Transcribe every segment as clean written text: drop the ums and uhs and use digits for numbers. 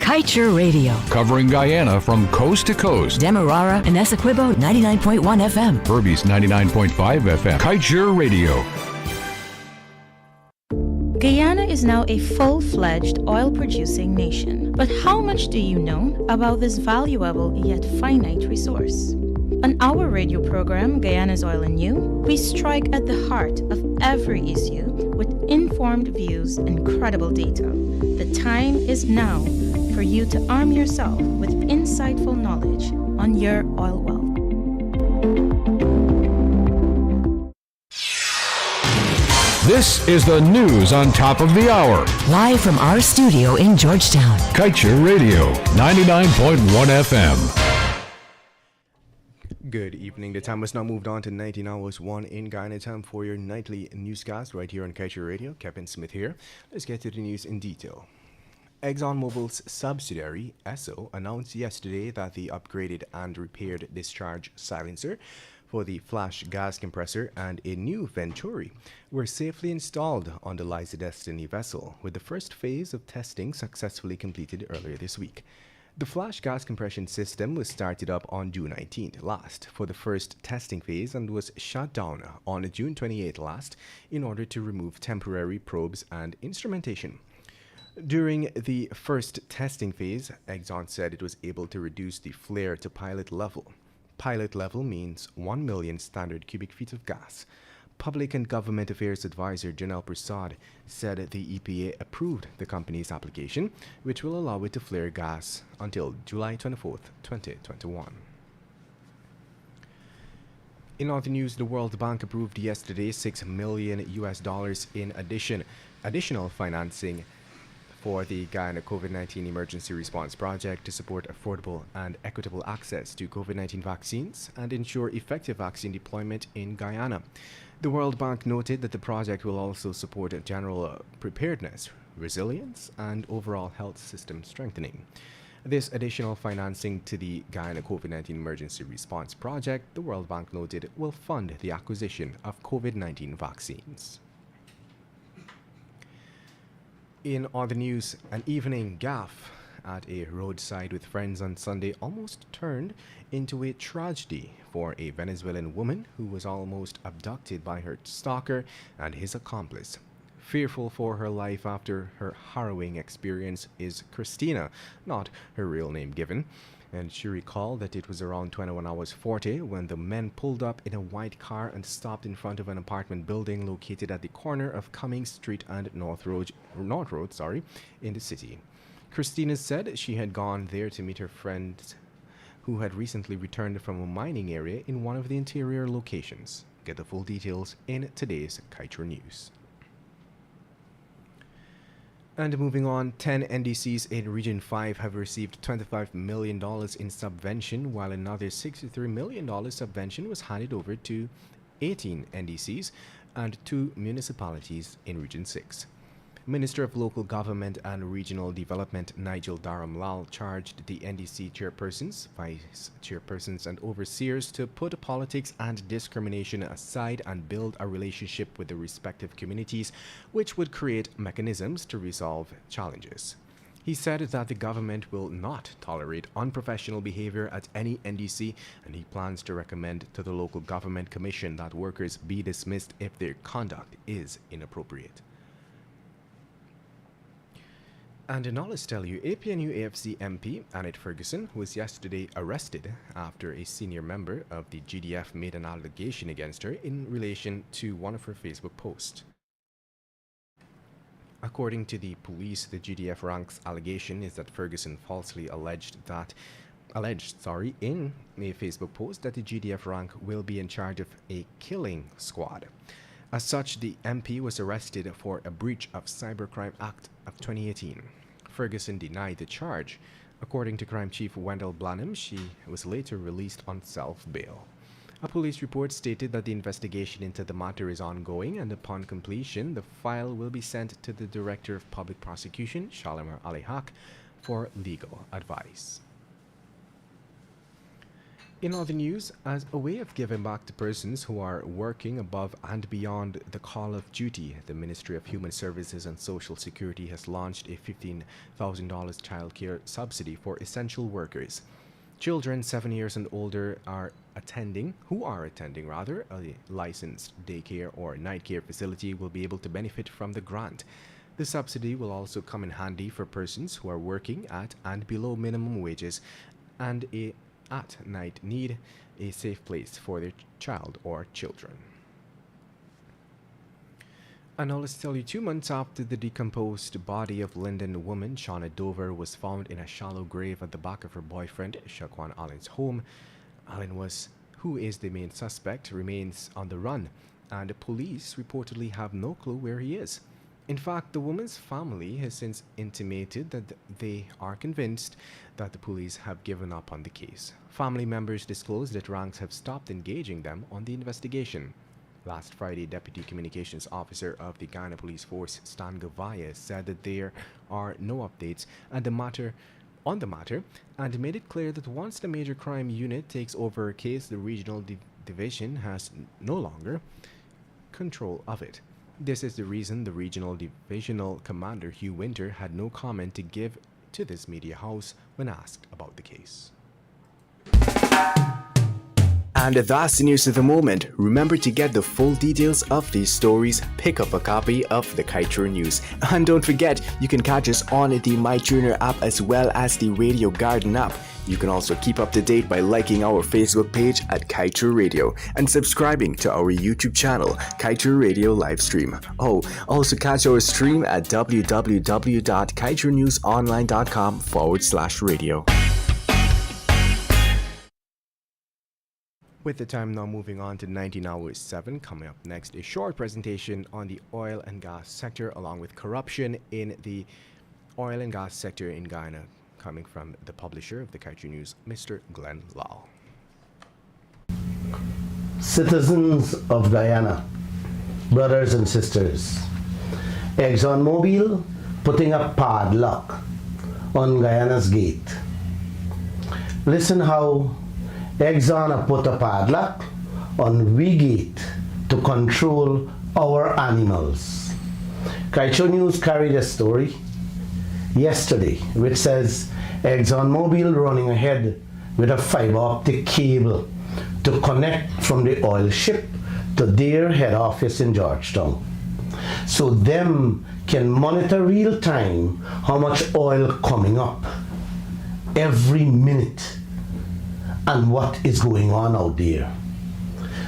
Kaieteur Radio. Covering Guyana from coast to coast. Demerara and Essequibo 99.1 FM. Berbice 99.5 FM. Kaieteur Radio. Guyana is now a full-fledged oil-producing nation. But how much do you know about this valuable yet finite resource? On our radio program, Guyana's Oil and You, we strike at the heart of every issue with informed views and credible data. The time is now for you to arm yourself with insightful knowledge on your oil wealth. This is the news on top of the hour. Live from our studio in Georgetown. Kaieteur Radio, 99.1 FM. Good evening. The time has now moved on to 19 hours 1 in Guyana time for your nightly newscast right here on Kaieteur Radio. Kevin Smith here. Let's get to the news in detail. ExxonMobil's subsidiary, Esso, announced yesterday that the upgraded and repaired discharge silencer for the flash gas compressor and a new Venturi were safely installed on the Liza Destiny vessel, with the first phase of testing successfully completed earlier this week. The flash gas compression system was started up on June 19th last for the first testing phase and was shut down on June 28th last in order to remove temporary probes and instrumentation. During the first testing phase, Exxon said it was able to reduce the flare to pilot level. Pilot level means 1 million standard cubic feet of gas. Public and Government Affairs Advisor Janelle Prasad said the EPA approved the company's application, which will allow it to flare gas until July 24th, 2021. In other news, the World Bank approved yesterday $6 million in additional financing for the Guyana COVID-19 Emergency Response Project to support affordable and equitable access to COVID-19 vaccines and ensure effective vaccine deployment in Guyana. The World Bank noted that the project will also support general preparedness, resilience, and overall health system strengthening. This additional financing to the Guyana COVID-19 Emergency Response Project, the World Bank noted, will fund the acquisition of COVID-19 vaccines. In other news, an evening gaffe at a roadside with friends on Sunday almost turned into a tragedy for a Venezuelan woman who was almost abducted by her stalker and his accomplice. Fearful for her life after her harrowing experience is Christina, not her real name given, and she recalled that it was around 21 hours 40 when the men pulled up in a white car and stopped in front of an apartment building located at the corner of Cummings Street and North Road, in the city. Christina said she had gone there to meet her friends who had recently returned from a mining area in one of the interior locations. Get the full details in today's Kaieteur News. And moving on, 10 NDCs in Region 5 have received $25 million in subvention, while another $63 million subvention was handed over to 18 NDCs and 2 municipalities in Region 6. Minister of Local Government and Regional Development Nigel Dharamlal charged the NDC chairpersons, vice chairpersons, and overseers to put politics and discrimination aside and build a relationship with the respective communities, which would create mechanisms to resolve challenges. He said that the government will not tolerate unprofessional behavior at any NDC, and he plans to recommend to the Local Government Commission that workers be dismissed if their conduct is inappropriate. And now let's tell you, APNU AFC MP Annette Ferguson was yesterday arrested after a senior member of the GDF made an allegation against her in relation to one of her Facebook posts. According to the police, the GDF rank's allegation is that Ferguson falsely alleged in a Facebook post that the GDF rank will be in charge of a killing squad. As such, the MP was arrested for a breach of Cybercrime Act of 2018. Ferguson denied the charge. According to Crime Chief Wendell Blanham, she was later released on self-bail. A police report stated that the investigation into the matter is ongoing, and upon completion, the file will be sent to the Director of Public Prosecution, Shalimar Ali Haq, for legal advice. In other news, as a way of giving back to persons who are working above and beyond the call of duty, the Ministry of Human Services and Social Security has launched a $15,000 child care subsidy for essential workers. Children 7 years and older who are attending a licensed daycare or night care facility will be able to benefit from the grant. The subsidy will also come in handy for persons who are working at and below minimum wages and at night need a safe place for their child or children. And now let's tell you, 2 months after the decomposed body of Linden woman Shauna Dover was found in a shallow grave at the back of her boyfriend Shaquan Allen's home, Allen who is the main suspect, remains on the run, and police reportedly have no clue where he is. In fact, the woman's family has since intimated that they are convinced that the police have given up on the case. Family members disclosed that ranks have stopped engaging them on the investigation. Last Friday, Deputy Communications Officer of the Guyana Police Force, Stan Gavaya, said that there are no updates on the matter and made it clear that once the Major Crime Unit takes over a case, the regional division has no longer control of it. This is the reason the regional divisional commander Hugh Winter had no comment to give to this media house when asked about the case. And that's the news of the moment. Remember to get the full details of these stories, pick up a copy of the Kaieteur News. And don't forget, you can catch us on the MyTuner app as well as the Radio Garden app. You can also keep up to date by liking our Facebook page at Kaieteur Radio and subscribing to our YouTube channel, Kaieteur Radio Livestream. Oh, also catch our stream at www.kaieteurnewsonline.com/radio. With the time now moving on to 19 hours 7, coming up next, a short presentation on the oil and gas sector along with corruption in the oil and gas sector in Guyana, coming from the publisher of the Kaieteur News, Mr. Glenn Lau. Citizens of Guyana, brothers and sisters, ExxonMobil putting a padlock on Guyana's gate. Listen how Exxon put a padlock on we gate to control our animals. Kaieteur News carried a story yesterday which says ExxonMobil running ahead with a fiber optic cable to connect from the oil ship to their head office in Georgetown, so them can monitor real time how much oil coming up every minute and what is going on out there.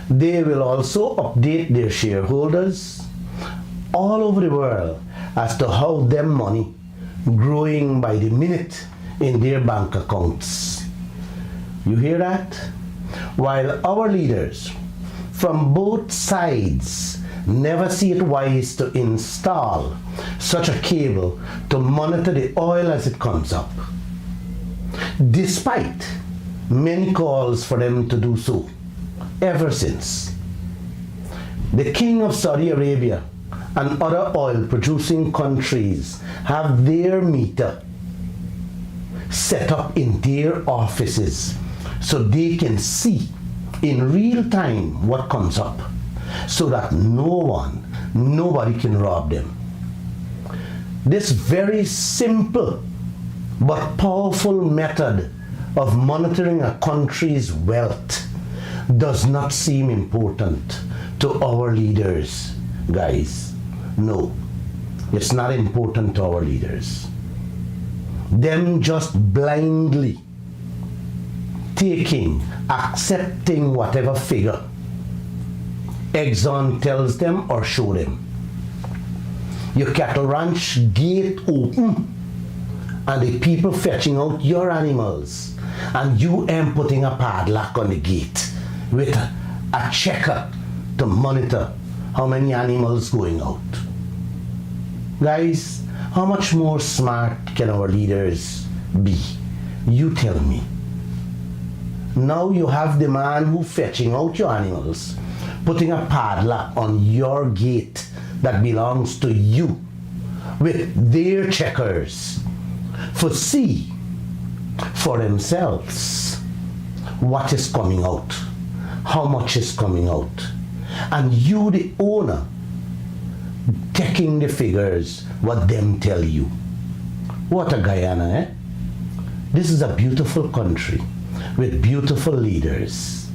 They will also update their shareholders all over the world as to how them money growing by the minute in their bank accounts. You hear that? While our leaders from both sides never see it wise to install such a cable to monitor the oil as it comes up, despite many calls for them to do so ever since. The King of Saudi Arabia and other oil producing countries have their meter set up in their offices so they can see in real time what comes up, so that nobody can rob them. This very simple but powerful method of monitoring a country's wealth does not seem important to our leaders, guys. No, it's not important to our leaders. Them just blindly accepting whatever figure Exxon tells them or show them. Your cattle ranch gate open and the people fetching out your animals, and you am putting a padlock on the gate with a checker to monitor how many animals going out. Guys, how much more smart can our leaders be? You tell me. Now you have the man who fetching out your animals putting a padlock on your gate that belongs to you with their checkers for themselves what is coming out, how much is coming out, and you, the owner, taking the figures, what them tell you. What a Guyana, eh? This is a beautiful country with beautiful leaders.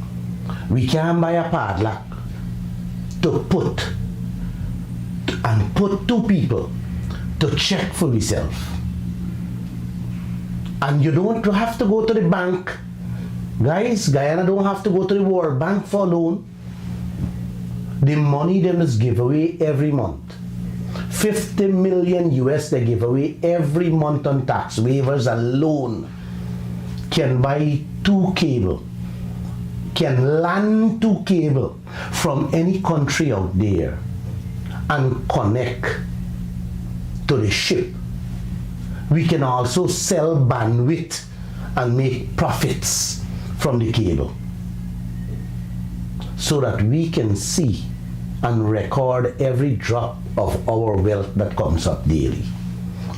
We can buy a padlock to put two people to check for yourself. And you don't have to go to the bank. Guys, Guyana don't have to go to the World Bank for a loan. The money them is give away every month. 50 million US they give away every month on tax waivers alone. Can buy 2 cable, can land 2 cable from any country out there and connect to the ship. We can also sell bandwidth and make profits from the cable so that we can see and record every drop of our wealth that comes up daily.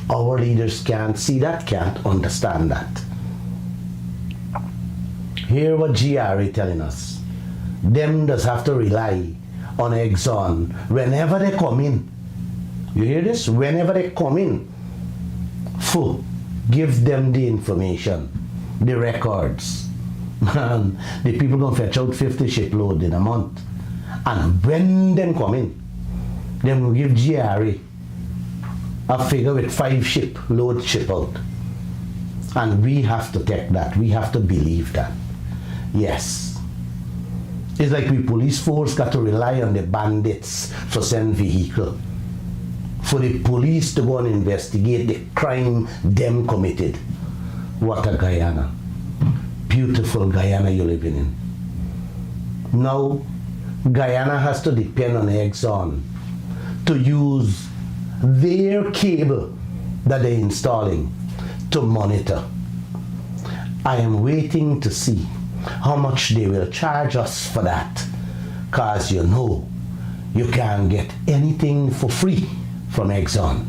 Our leaders can't see that, can't understand that. Hear what GRA telling us. Them does have to rely on Exxon whenever they come in. You hear this? Whenever they come in, give them the information, the records. And the people gonna fetch out 50 shipload in a month. And when them come in, them will give GRA a figure with 5 shipload ship out. And we have to take that. We have to believe that. Yes. It's like we police force got to rely on the bandits for send vehicle. For the police to go and investigate the crime them committed. What a Guyana. Beautiful Guyana you're living in. Now, Guyana has to depend on Exxon to use their cable that they're installing to monitor. I am waiting to see how much they will charge us for that, because you know you can't get anything for free from Exxon.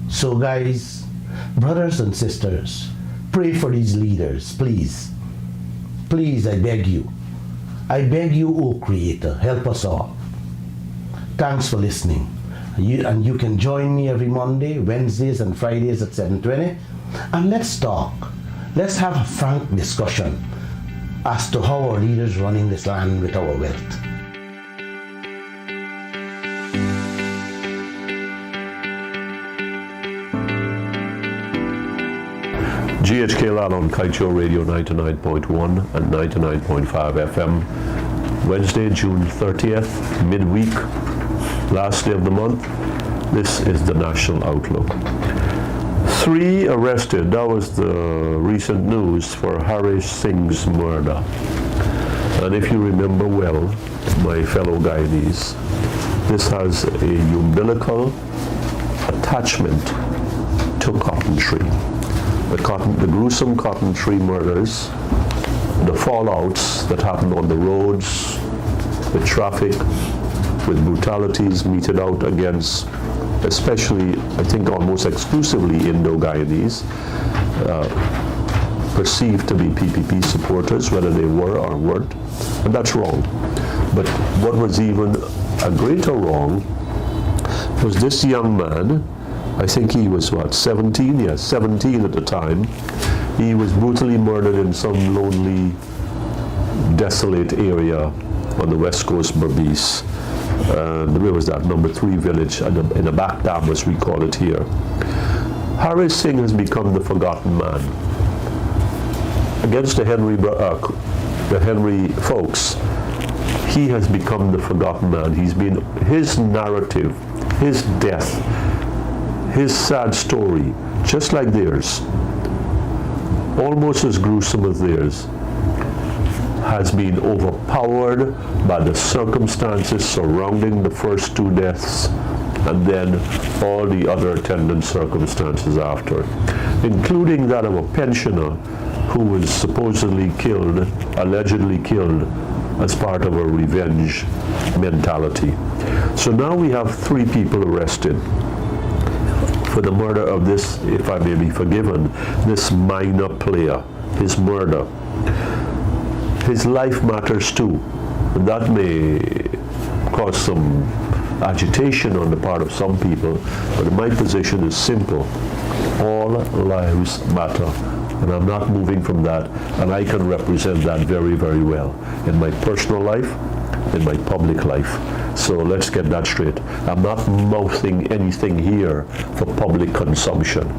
So guys, brothers and sisters, pray for these leaders, please. Please, I beg you. I beg you, O Creator, help us all. Thanks for listening. You can join me every Monday, Wednesdays and Fridays at 7:20, and let's talk. Let's have a frank discussion as to how our leaders running this land with our wealth. GHK Land on Kaieteur Radio 99.1 and 99.5 FM. Wednesday, June 30th, midweek, last day of the month. This is the National Outlook. 3 arrested. That was the recent news for Harry Singh's murder. And if you remember well, my fellow Guyanese, this has a umbilical attachment to cotton tree. The gruesome cotton tree murders, the fallouts that happen on the roads, with traffic, with brutalities meted out against, especially, I think almost exclusively Indo-Guyanese, perceived to be PPP supporters, whether they were or weren't, and that's wrong. But what was even a greater wrong was this young man. I think he was, 17? Yes, 17 at the time. He was brutally murdered in some lonely, desolate area on the west coast, Berbice. Where was that? Number 3 village, in the back dam, as we call it here. Harry Singh has become the forgotten man. Against the Henry folks, he has become the forgotten man. His narrative, his death, his sad story, just like theirs, almost as gruesome as theirs, has been overpowered by the circumstances surrounding the first 2 deaths and then all the other attendant circumstances after, including that of a pensioner who was supposedly killed, allegedly killed, as part of a revenge mentality. So now we have 3 people arrested for the murder of this, if I may be forgiven, this minor player, his murder. his life matters too. And that may cause some agitation on the part of some people, but my position is simple. All lives matter, and I'm not moving from that, and I can represent that very, very well in my personal life, in my public life. So let's get that straight. I'm not mouthing anything here for public consumption.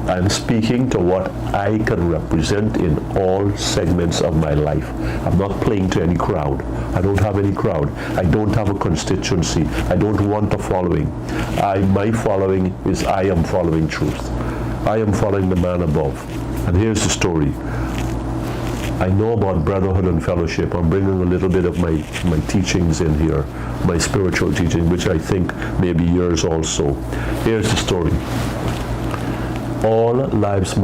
I'm speaking to what I can represent in all segments of my life. I'm not playing to any crowd. I don't have any crowd. I don't have a constituency. I don't want a following. My following is I am following truth. I am following the man above. And here's the story. I know about brotherhood and fellowship. I'm bringing a little bit of my teachings in here, my spiritual teaching, which I think may be yours also. Here's the story. All lives matter.